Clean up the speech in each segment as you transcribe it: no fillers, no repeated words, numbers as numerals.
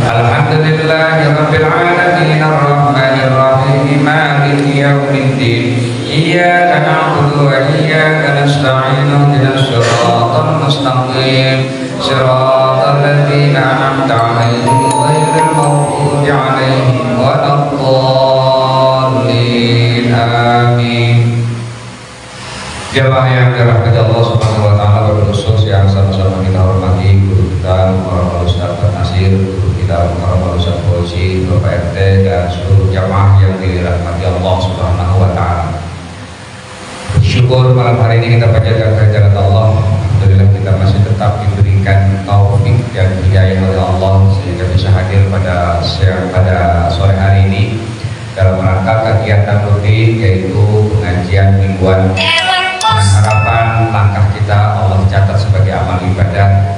Alhamdulillahirabbil alamin arrahmanir rahim maliki yaumiddin iyyaka na'budu wa iyyaka nasta'in ihdinas siratal mustaqim siratal ladzina an'amta 'alaihim ghairil maghdubi 'alaihim waladdallin amin. Jamaah yang dirahmati Allah Subhanahu wa taala, berkhusus yang sama-sama kita hormati guru kita Muhammad Ustaz Nasir, guru kita Muhammad Ustaz Fauzi, Bapak RT dan seluruh jamaah yang dirahmati Allah Subhanahu wa taala. Bersyukur malam hari ini kita panjatkan kehadirat Allah. Alhamdulillah kita masih tetap diberikan taufik dan hidayah oleh Allah sehingga bisa hadir pada sore hari ini dalam rangka kegiatan rutin yaitu pengajian mingguan. Dengan harapan langkah kita Allah catat sebagai amal ibadah.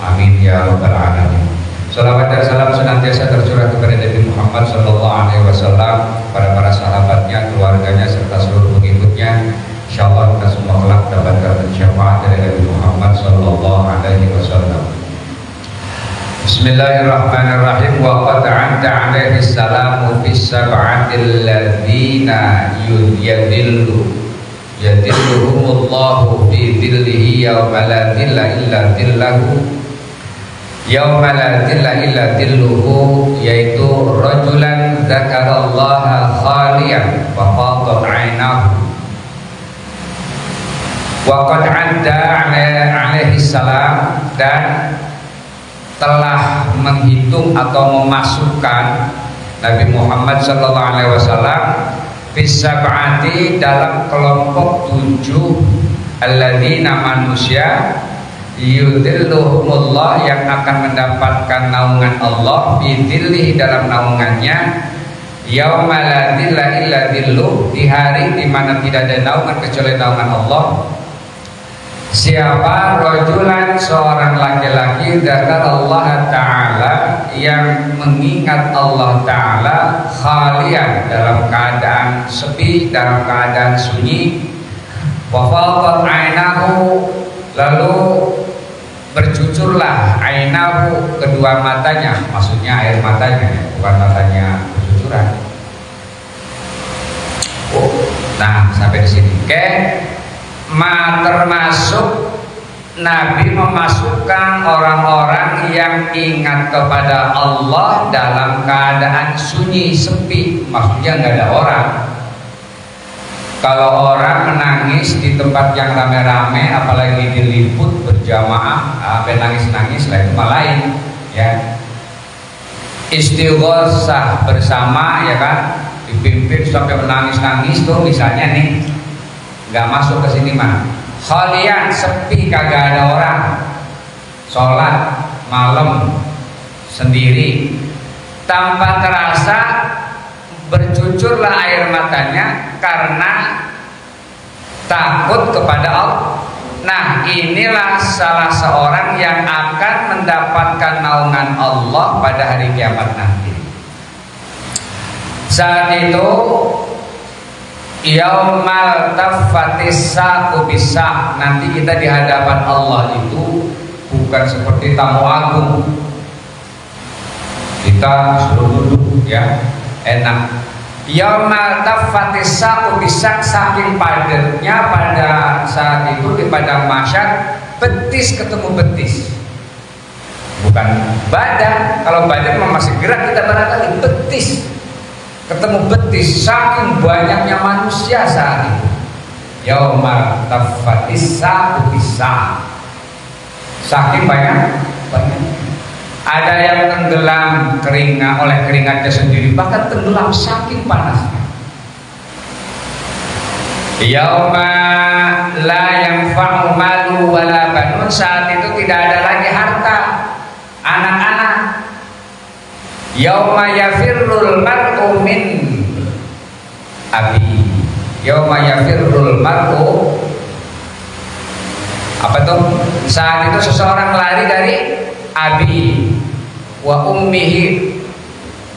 Amin ya rabbal alamin. Salawat dan salam senantiasa tercurah kepada Nabi Muhammad SAW, para sahabatnya, keluarganya serta seluruh pengikutnya. Insyaallah kita semua kelak mendapatkan syafaat dari Nabi Muhammad SAW. Bismillahirrahmanirrahim. Wa qad 'adda 'alaihi salamu fis sab'atil ladzina yadilluhumullahu fi dhillihi yawma la dhilla illa dhillahu yawma la dhilla illa dhilluhu, yaitu rajulan dzakarallaha khaliyan wa fadat 'ainahu. Wa qad 'adda 'alaihi salam, dan telah menghitung atau memasukkan Nabi Muhammad SAW Fisab'ati dalam kelompok 7 alladzina manusia yudilluhumullah yang akan mendapatkan naungan Allah bidillihi dalam naungannya yauma la dhilla illa dhilluh, di hari di mana tidak ada naungan kecuali naungan Allah. Siapa? Rajulan, seorang laki-laki, dzakarallaha ta'ala, yang mengingat Allah Ta'ala khalian, dalam keadaan sepi, dalam keadaan sunyi, wa fadat ainahu, lalu bercucurlah ainahu, kedua matanya, maksudnya air matanya, bukan matanya bercucuran. Nah, sampai di sini. Oke. Termasuk Nabi memasukkan orang-orang yang ingat kepada Allah dalam keadaan sunyi, sepi, maksudnya nggak ada orang. Kalau orang menangis di tempat yang rame-rame, apalagi diliput berjamaah, apa nangis-nangis lah itu malah lain, ya. Istighosah bersama, ya kan, dipimpin sampai menangis-nangis tuh misalnya nih, nggak masuk ke sini mah. Khalian, sepi, kagak ada orang, sholat malam sendiri, tanpa terasa bercucurlah air matanya karena takut kepada Allah. Nah, inilah salah seorang yang akan mendapatkan naungan Allah pada hari kiamat nanti. Saat itu yaumal taffatis saqu bis-saq, nanti kita di hadapan Allah itu bukan seperti tamu agung. Kita disuruh duduk, ya, enak. Yaumal taffatis saqu bis-saq, saking padatnya pada saat itu di padang mahsyar, betis ketemu betis. Bukan badan, kalau badan masih gerak kita barangkali, betis ketemu betis, saking banyaknya manusia saat itu. Yaumal taffatis saqu bis-saq, saking banyak. Ada yang tenggelam oleh keringatnya sendiri, bahkan tenggelam saking panasnya. Yauma la yanfa'u malu wala banun, saat itu tidak ada lagi harta, anak-anak. Yauma yafirrul mar'u min abi, yauma yafirrul mar'u, apa tuh? Saat itu seseorang lari dari abi wa ummihi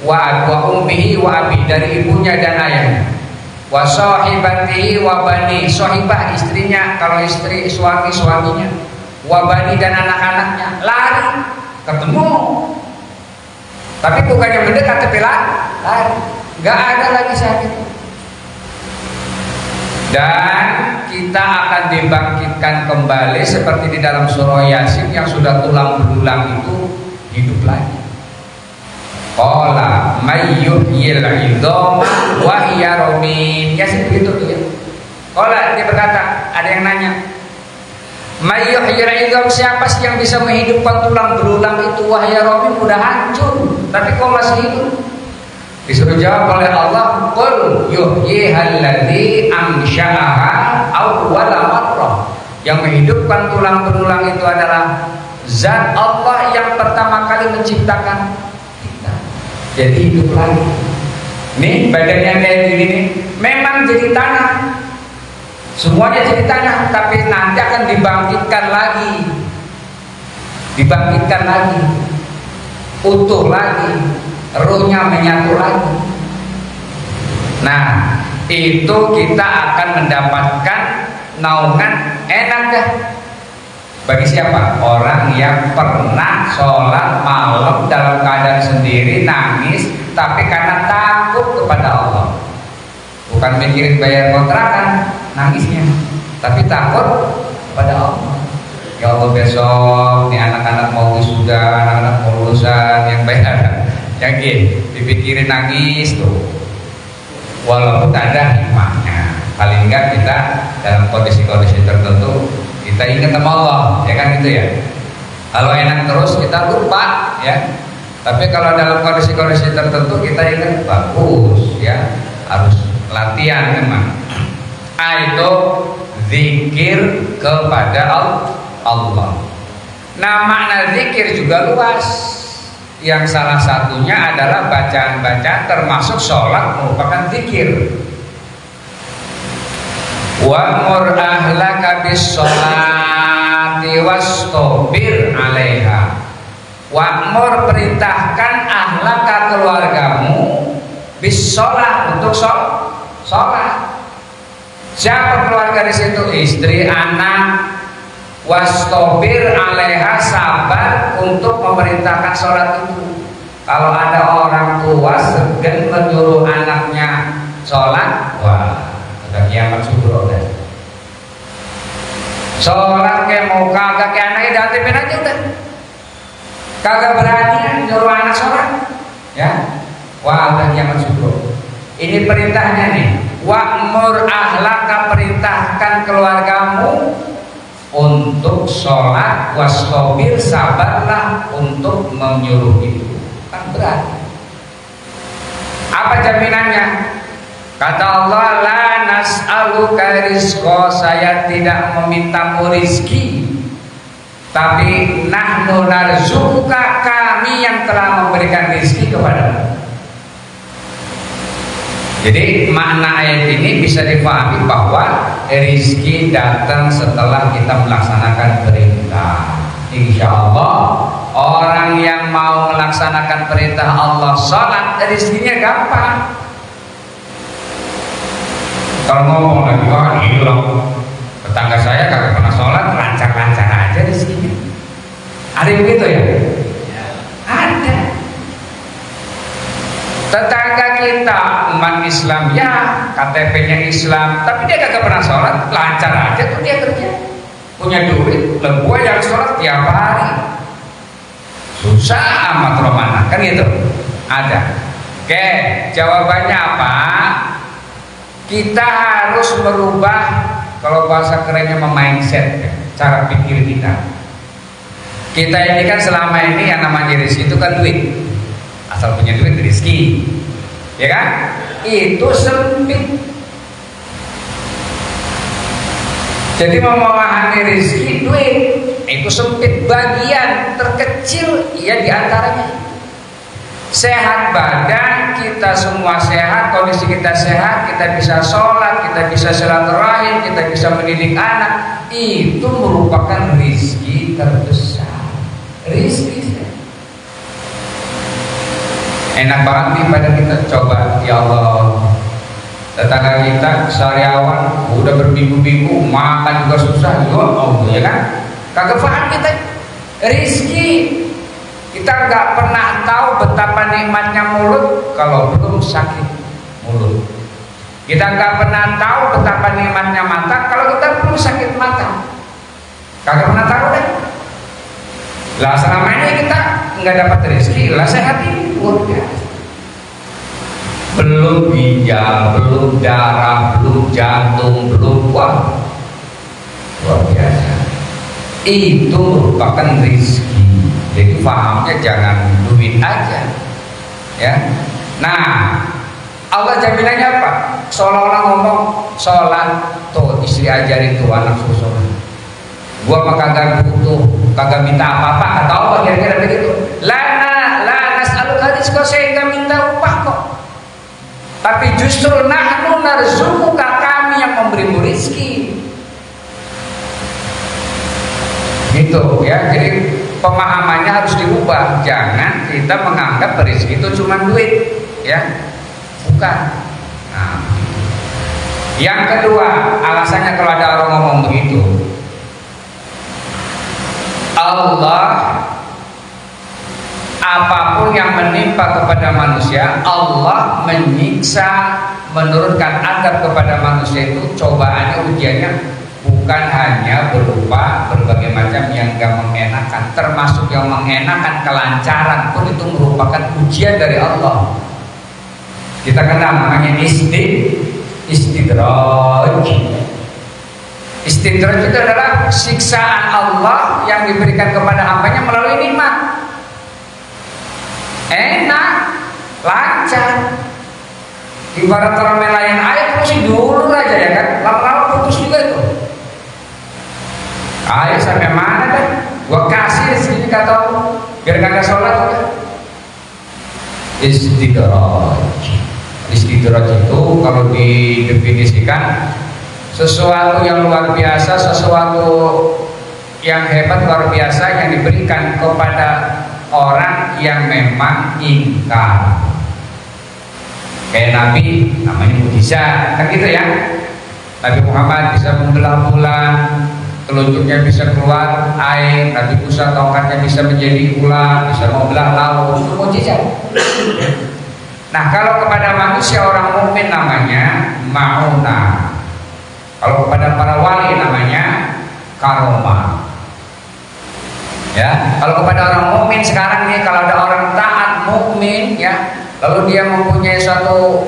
wa ummihi wa abi, dari ibunya dan ayahnya, wa sahibatihi wa bani, sahibah istrinya, kalau istri suaminya, wa bani dan anak-anaknya. Lari ketemu Tapi bukannya mendekat tapi lari, nggak ada lagi saat itu. Dan kita akan dibangkitkan kembali seperti di dalam surah Yasin yang sudah tulang belulang itu hidup lagi. Qala may yuhyil 'idhama wa hiya ramim. Yasin begitu tuh ya. Qala dia berkata, ada yang nanya, may yuhyil 'idham, siapa sih yang bisa menghidupkan tulang belulang itu? Wa hiya ramim, udah hancur tapi kok masih hidup? Disuruh jawab oleh Allah, qul yuhyihal ladzi ansha'aha awwala marrah. Yang menghidupkan tulang belulang itu adalah zat Allah yang pertama kali menciptakan kita. Jadi hidup lagi. Nih badannya kayak gini nih, memang jadi tanah. Semuanya jadi tanah, tapi nanti akan dibangkitkan lagi. Dibangkitkan lagi. Utuh lagi. Ruhnya menyatu lagi. Nah, itu kita akan mendapatkan naungan enak dah. Bagi siapa? Orang yang pernah sholat malam dalam keadaan sendiri, nangis, tapi karena takut kepada Allah. Bukan mikirin bayar kontrakan, nangisnya, tapi takut kepada Allah. Ya Allah, besok nih anak-anak mau wisuda, anak-anak mau lulusan, yang bayar, yang dipikirin nangis tuh. Walaupun ada hikmahnya, paling enggak kita dalam kondisi-kondisi tertentu kita ingat sama Allah, ya kan gitu ya. Kalau enak terus kita lupa, ya. Tapi kalau dalam kondisi-kondisi tertentu kita ingat, bagus, ya. Harus latihan memang. Itu zikir kepada Allah. Nah, makna zikir juga luas. Yang salah satunya adalah bacaan-bacaan, termasuk sholat merupakan zikir. Wa'mur ahlaka bis-sholati wastabir 'alaiha. Wa'mur, perintahkan ahlaka, keluargamu, bis-sholat, untuk sholat. Siapa keluarga di situ? Istri, anak. Wastabir 'alaiha, sabar untuk memerintahkan sholat itu. Kalau ada orang tua segan menyuruh anaknya sholat, wah, udah kiamat subro deh. Sholat kayak mau kagak kayak anaknya diantepin aja udah. Kagak berani nyuruh anak sholat, ya. Wah, udah kiamat subro. Ini perintahnya nih. Wa'mur ahlaka, perintahkan keluargamu untuk sholat, wastabir, sabarlah untuk menyuruh itu. Kan berat. Apa jaminannya? Kata Allah, la nas'aluka rizqa, saya tidak memintamu rizki, tapi nahnu narzuka, kami yang telah memberikan rizki kepadamu. Jadi makna ayat ini bisa dipahami bahwa rizki datang setelah kita melaksanakan perintah. Insya Allah orang yang mau melaksanakan perintah Allah sholat, rizkinya gampang. Kalau ngomong lagi, wah hilang, tetangga saya kagak pernah sholat, lancar-lancar aja rizkinya. Ada yang begitu ya? Ada. Tetangga kita umat Islam, ya KTP-nya Islam, tapi dia kagak pernah sholat, lancar aja tuh dia kerja, punya duit, lembu yang sholat tiap hari, susah amat romana, kan gitu. Ada. Oke, jawabannya apa? Kita harus merubah, kalau bahasa kerennya mindset, ya, cara pikir kita. Kita ini kan selama ini yang namanya rezeki itu kan duit. Asal punya duit rezeki, ya kan? Itu sempit. Jadi memahami rezeki duit itu sempit, bagian terkecil ya diantaranya. Sehat badan, kita semua sehat, kondisi kita sehat, kita bisa sholat, kita bisa silaturahim, kita bisa mendidik anak, itu merupakan rezeki terbesar. Rezeki enak banget nih pada kita coba, ya Allah. Tetangga kita sariawan udah berminggu-minggu makan juga susah, ya Allah, ya kan? Kagak paham kita rezeki. Kita nggak pernah tahu betapa nikmatnya mulut kalau belum sakit mulut. Kita nggak pernah tahu betapa nikmatnya mata kalau kita belum sakit mata. Kagak pernah tahu deh. Lah selama ini kita nggak dapat rezeki, lah sehat ini luar biasa. Belum ginjal, belum darah, belum jantung, belum luar biasa. Itu merupakan rezeki. Jadi pahamnya jangan duit aja, ya. Nah, Allah jaminannya apa? Seolah-olah ngomong sholat, tuh istri ajarin tuh anak susu. Gua mah kagak butuh, kagak minta apa-apa, kata Allah kira-kira begitu. La nas'aluka rizqa, saya enggak minta upah kok. Tapi justru nahnu narzuquka, kami yang memberimu rezeki. Gitu ya. Jadi pemahamannya harus dirubah. Jangan kita menganggap rezeki itu cuma duit, ya. Bukan. Nah, yang kedua, alasannya kalau ada orang ngomong begitu, Allah apapun yang menimpa kepada manusia, Allah menyiksa, menurunkan adab kepada manusia itu cobaannya, ujiannya bukan hanya berupa berbagai macam yang gak mengenakan, termasuk yang mengenakan, kelancaran pun itu merupakan ujian dari Allah. Kita kenal namanya istidraj. Istidraj itu adalah siksaan Allah yang diberikan kepada hambanya melalui nikmat. Enak, lancar. Ibarat orang melayan air terus dulu aja ya kan, lama-lama putus juga itu. Ayo sampai mana dah? Gua kasih segini kata Allah, biar kagak sholat juga. Istidraj itu kalau didefinisikan sesuatu yang luar biasa, sesuatu yang hebat luar biasa yang diberikan kepada orang yang memang ingkar. Kayak Nabi namanya mukjizat, kan gitu ya. Nabi Muhammad bisa membelah bulan, telunjuknya bisa keluar air, Nabi Musa tongkatnya bisa menjadi ular, bisa membelah laut, itu mukjizat. Nah, kalau kepada manusia orang mukmin namanya maunah. Kalau kepada para wali namanya karomah. Ya, kalau kepada orang mukmin sekarang nih, kalau ada orang taat mukmin ya, lalu dia mempunyai suatu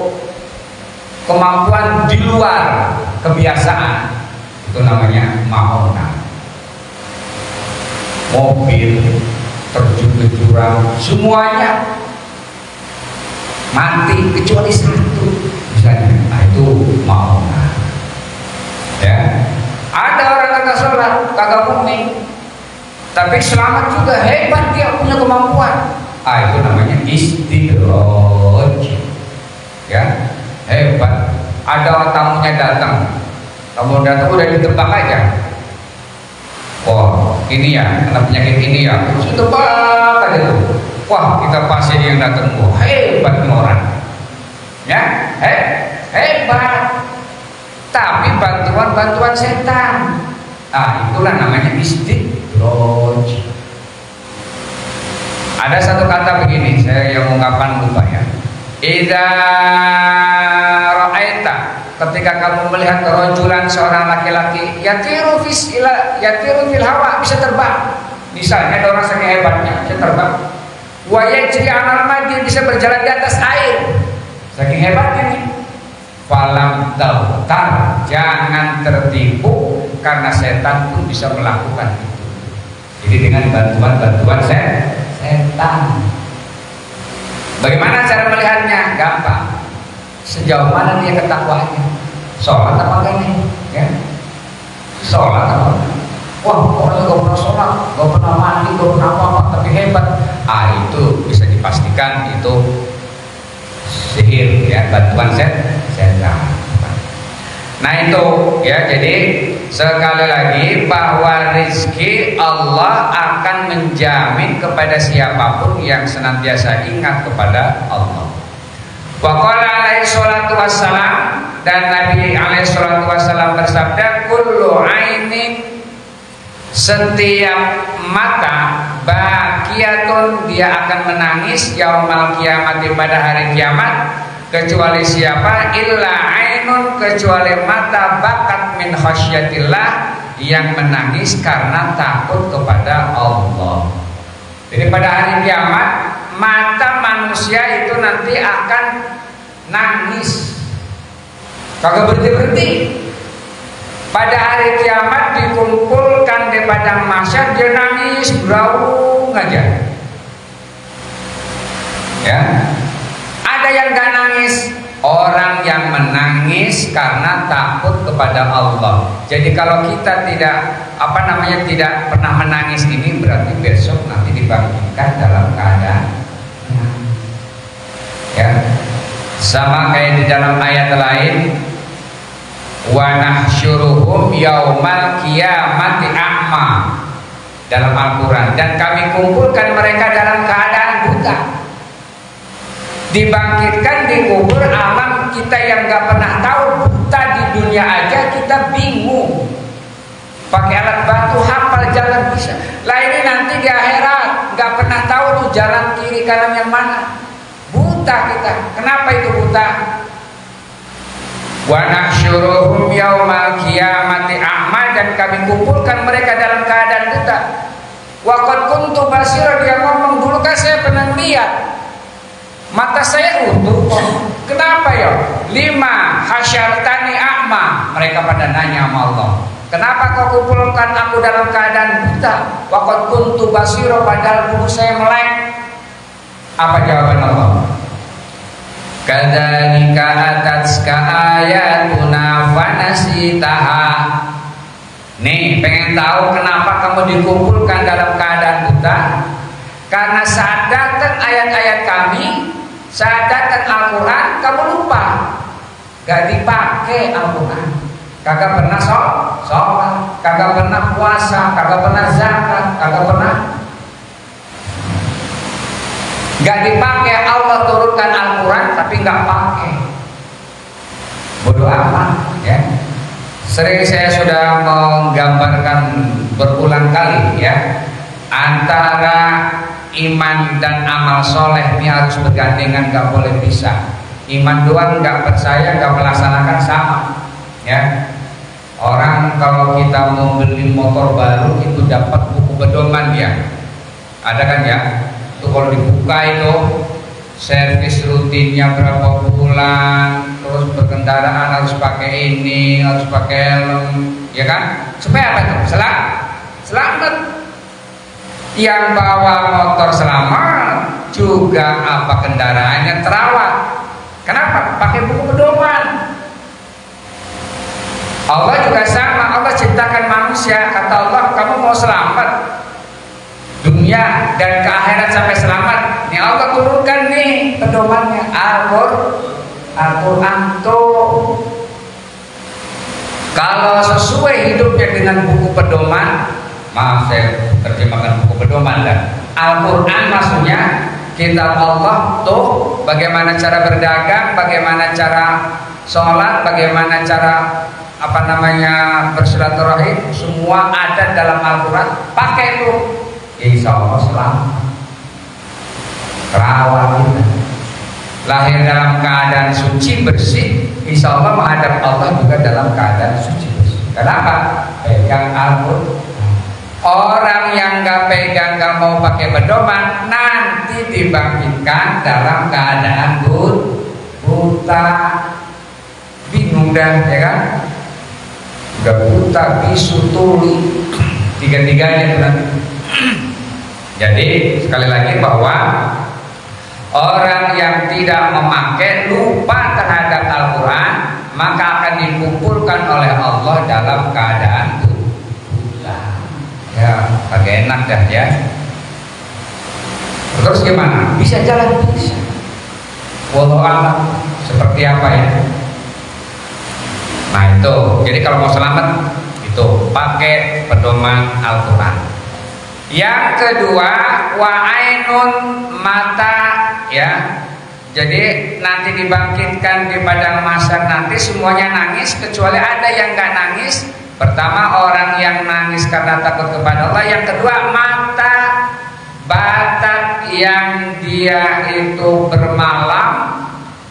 kemampuan di luar kebiasaan, itu namanya maunah. Mobil terjun ke jurang, semuanya mati kecuali satu misalnya, nah itu maunah. Ya, ada orang kagak sholat, kagak mukmin, tapi selamat juga, hebat dia punya kemampuan. Itu namanya istidraj. Ya, hebat. Ada tamunya datang, tamu datang udah ditebak aja. Wah, ini ya, kena penyakit ini ya, terus ditebak aja tuh. Wah, kita pasien yang datang, wah hebat nih orang. Ya, hebat. Tapi bantuan setan. Itulah namanya istidraj. Ada satu kata begini, saya yang ungkapan lupa ya. Idza ra'aita, ketika kamu melihat rajulan, seorang laki-laki, yatiru fil hawa, bisa terbang. Misalnya ada orang saking hebatnya bisa terbang. Wa yajri 'alal madi, bisa berjalan di atas air. Saking hebatnya nih. Falam tautar, jangan tertipu, karena setan pun bisa melakukan itu. Jadi dengan bantuan setan. Bagaimana cara melihatnya? Gampang. Sejauh mana dia ketakwaannya? Sholat apa enggak nih? Ya. Sholat apa enggak? Wah, orang gak pernah sholat, gak pernah mandi, gak pernah apa-apa, tapi hebat. Itu bisa dipastikan itu sihir ya, bantuan setan. Nah itu ya, jadi sekali lagi bahwa rizki Allah akan menjamin kepada siapapun yang senantiasa ingat kepada Allah. Wa qala alaihi salatu wassalam, dan Nabi alaihi salatu wassalam bersabda, kullu ainin setiap mata bakiyatun, dia akan menangis yaumal kiamati, pada hari kiamat, kecuali siapa? Illa ainun, kecuali mata bakat min khasyatillah, yang menangis karena takut kepada Allah. Jadi pada hari kiamat mata manusia itu nanti akan nangis, kagak berhenti-berhenti. Pada hari kiamat dikumpulkan di padang mahsyar, dia nangis beraung aja. Ya, ada yang gak nangis, orang yang menangis karena takut kepada Allah. Jadi kalau kita tidak tidak pernah menangis ini, berarti besok nanti dibangkitkan dalam keadaan ya, sama kayak di dalam ayat lain, wa nahsyuruhum yaumal qiyamati a'ma, dalam Al-Quran, dan kami kumpulkan mereka dalam keadaan buta. Dibangkitkan di kubur, alam kita yang gak pernah tahu, buta di dunia aja kita bingung, pakai alat bantu hafal jalan bisa. Lah ini nanti di akhirat gak pernah tahu tuh jalan kiri kanan yang mana, buta kita. Kenapa itu buta? Wa nahsyuruhum yaumal qiyamati a'ma, dan kami kumpulkan mereka dalam keadaan buta. Wa qad kuntu basira, dia ngomong, dulu kan saya pernah lihat, mata saya utuh kok. Kenapa ya? 5 hasyartani a'ma, mereka pada nanya sama Allah, kenapa kau kumpulkan aku dalam keadaan buta? Wa qad kuntu basira, padahal dulu saya melek. Apa jawaban Allah? Kadzalika atatka ayatuna fanasitaha. Nih, pengen tahu kenapa kamu dikumpulkan dalam keadaan buta? Karena saat datang ayat-ayat kami, saat datang Al-Quran, kamu lupa. Gak dipakai Al-Quran, kagak pernah sholat, kagak pernah puasa, kagak pernah zakat, kagak pernah. Gak dipakai, Allah turunkan Al-Quran tapi gak pakai. Bodoh amat ya. Sering saya sudah menggambarkan berulang kali ya, antara iman dan amal soleh ini harus bergandengan, gak boleh pisah. Iman doang gak percaya, gak melaksanakan, sama ya. Orang kalau kita mau beli motor baru itu dapat buku pedoman dia, ada kan ya. Itu kalau dibuka itu servis rutinnya berapa bulan, terus berkendaraan harus pakai ini, harus pakai helm, ya kan? Supaya apa itu? Selamat. Yang bawa motor selamat, juga apa kendaraannya terawat. Kenapa? Pakai buku pedoman. Allah juga sama. Allah ciptakan manusia, kata Allah, kamu mau selamat dunia dan ke akhirat sampai selamat, ini Allah turunkan nih pedomannya, Al-Quran tuh. Kalau sesuai hidupnya dengan buku pedoman, maaf saya terjemahkan buku pedoman dan Al-Quran maksudnya kitab Allah tuh, bagaimana cara berdagang, bagaimana cara sholat, bagaimana cara bersilaturahim, semua ada dalam Al-Quran. Pakai itu, insya Allah selamat. Rawat kita, lahir dalam keadaan suci bersih, insya Allah menghadap Allah juga dalam keadaan suci bersih. Kenapa? Pegang Al-Quran. Orang yang gak pegang, gak mau pakai pedoman, nanti dibangkitkan dalam keadaan buta, bingung dah, ya kan? Udah buta, bisu, tuli, tiga-tiganya nanti. Jadi sekali lagi bahwa orang yang tidak memakai, lupa terhadap Al-Quran, maka akan dikumpulkan oleh Allah dalam keadaan buta. Ya, pakai enak dah ya. Terus gimana? Bisa jalan, bisa. Wallahu a'lam. Seperti apa ya? Nah itu. Jadi kalau mau selamat itu pakai pedoman Al-Quran. Yang kedua, wa ainun, mata ya. Jadi nanti dibangkitkan di padang mahsyar, nanti semuanya nangis kecuali ada yang nggak nangis, Pertama, orang yang nangis karena takut kepada Allah. Yang kedua, mata batak yang dia itu bermalam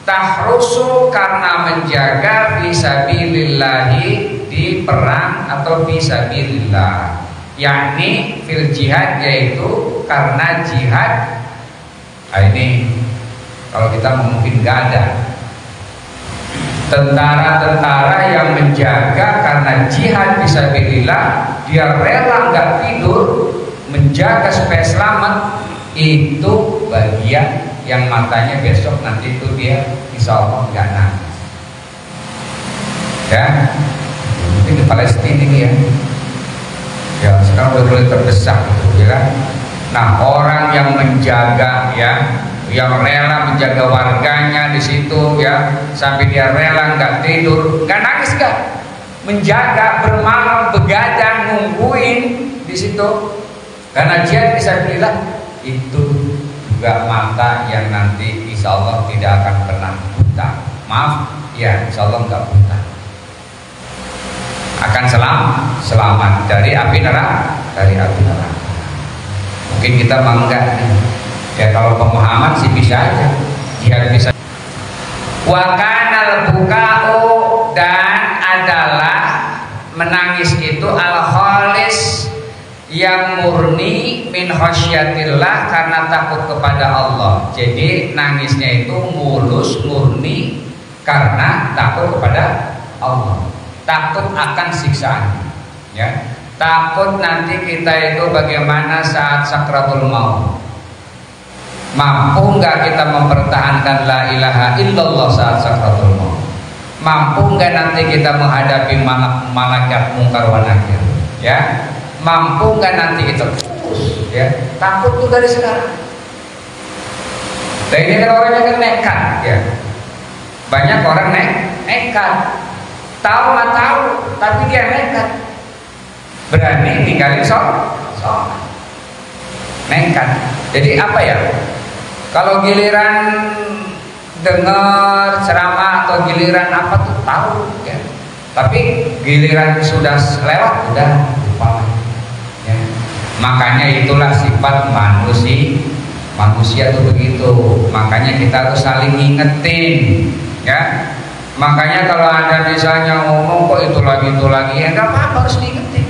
tahrusu karena menjaga fisabilillahi di perang atau fisabilillah, yakni fil jihad, yaitu karena jihad. Ini kalau kita mungkin gak ada tentara-tentara yang menjaga karena jihad fisabilillah, dia rela nggak tidur menjaga supaya selamat. Itu bagian yang matanya besok nanti itu dia insya Allah nggak nangis. Ya, mungkin di Palestina ini ya sekarang udah mulai terdesak gitu, ya kan. Nah, orang yang menjaga, ya, yang rela menjaga warganya di situ, ya, sampai dia rela nggak tidur, nggak nangis, nggak, menjaga bermalam begadang nungguin di situ karena jihad fisabilillah, itu juga mata yang nanti insya Allah tidak akan pernah buta. Maaf, ya, insya Allah nggak buta, akan selamat dari api neraka, Mungkin kita bangga nih. Ya kalau pemahaman sih bisa aja, jihad bisa. Wa kanal buka'u, dan adalah menangis itu al-khalis, yang murni, min khasyatillah, karena takut kepada Allah. Jadi nangisnya itu mulus, murni karena takut kepada Allah, takut akan siksaan, ya. Takut nanti kita itu bagaimana saat sakratul maut. Mampu nggak kita mempertahankan la ilaha illallah saat sakratul maut? Mampu nggak nanti kita menghadapi malaikat mungkar wa nakir? Ya, mampu nggak nanti kita fokus? Ya, takut tuh dari sekarang. Dan ini kan orangnya kan nekat, ya. Banyak orang nekat, tahu nggak tahu, tapi dia nekat, berani tinggalin sholat, nekat. Jadi apa ya? Kalau giliran dengar ceramah atau giliran apa tuh tahu, ya. Tapi giliran sudah lewat udah lupa, ya. Makanya itulah sifat manusia tuh begitu. Makanya kita harus saling ngingetin, ya. Makanya kalau ada misalnya ngomong kok itu lagi, ya nggak apa-apa, harus diingetin.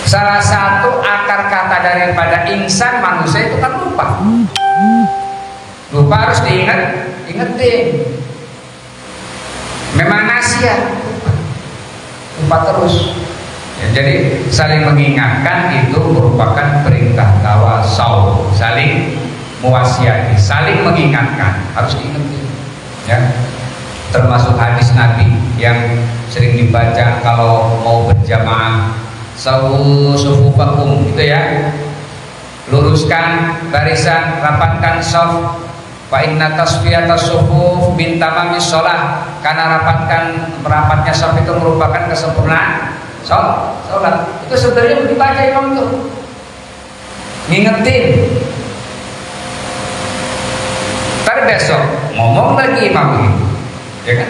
Salah satu akar kata daripada insan, manusia, itu kan lupa. Lupa harus ingetin. Memang nasihat, lupa terus. Ya, jadi saling mengingatkan itu merupakan perintah tawasul, saling mewasiati, saling mengingatkan, harus diingetin. Ya, termasuk hadis Nabi yang sering dibaca kalau mau berjamaah. Sawu sufufakum, gitu ya, luruskan barisan, rapatkan shaf. Fa inna tasfiyatas sufuf min tamamis shalah, karena rapatnya shaf itu merupakan kesempurnaan sholat. Itu sebenarnya dibaca imam itu, ngingetin. Ntar besok ngomong lagi imam itu, ya kan?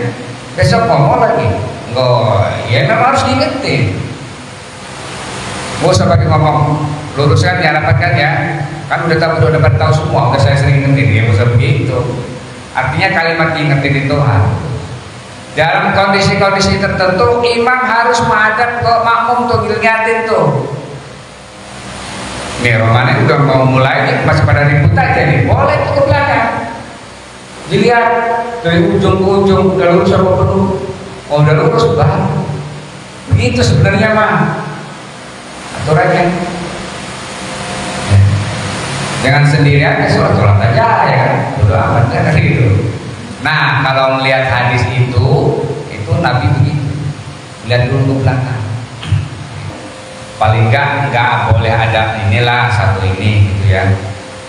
Besok ngomong lagi, enggak, ya memang harus diingetin. Gak usah pakai ngomong, luruskan ya, rapatkan ya, kan udah tahu semua, udah saya sering ingetin, ya gak usah begitu. Artinya kalimat ingetin itu harus dalam kondisi-kondisi tertentu. Imam harus menghadap ke makmum tuh, ngeliatin tuh. Nih romannya udah mau mulai nih, masih pada ribut aja nih, boleh tuh ke belakang, dilihat dari ujung ke ujung, udah lurus apa belum? Oh udah lurus, baru begitu sebenarnya mah aturannya. Ya. Jangan sendirian, sholat aja, ya kan, udah amat kan gitu. Nah kalau melihat hadis itu Nabi begitu, lihat dulu ke belakang. Paling enggak boleh ada inilah satu ini gitu ya,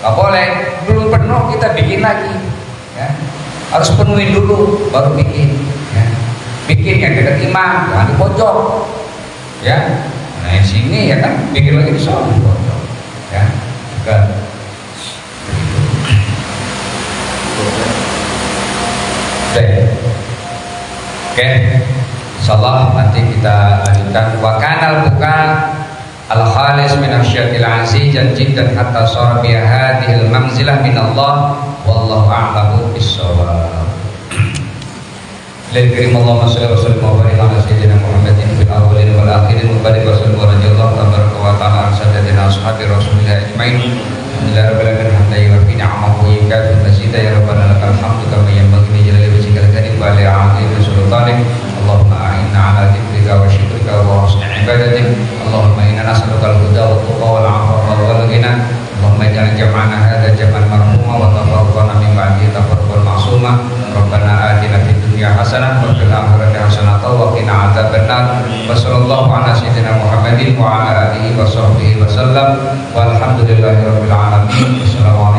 nggak boleh belum penuh kita bikin lagi, ya. Harus penuhin dulu baru bikin, ya. Bikin yang dekat imam, jangan di pojok, ya. Nah di sini ya kan, bikin lagi di sana di pojok, ya. Juga. Oke, Insyaallah nanti kita lanjutkan. Wa kanal buka al khalis min asyatil aziz jiddan hatta sara bi hadhil manzilah min Allah wallahu a'lamu bis-shawab. Lil karim Allahumma shalli wa sallim wa barik ala sayyidina Muhammadin fil awwalin wal akhirin wa barik wa sallim wa radhiyallahu tabaraka wa ta'ala an sayyidina ashabi rasulillah ajmain. Alhamdulillahirabbil alamin hamdan wa ni'amahu wa yakatu mazida ya rabbana lakal hamdu kama yanbaghi li jalali wajhikal karim wa li 'azimi sultanik. Allahumma a'inna 'ala dzikrika wa syukrika wa husni ibadatik. Allahumma inna nas'aluka al-huda wa tuqa wal 'afafa wal ghina. Allahumma ij'al jam'ana hadza jam'an marhuma wa tafarraqana min ba'dihi tafarruqan ma'suma. Rabbana atina fid dunya hasanah wa fil akhirati hasanah wa qina adzabannar. Wa sallallahu ala sayyidina Muhammadin wa ala alihi wa sahbihi wa sallam. Walhamdulillahirabbil alamin. Assalamualaikum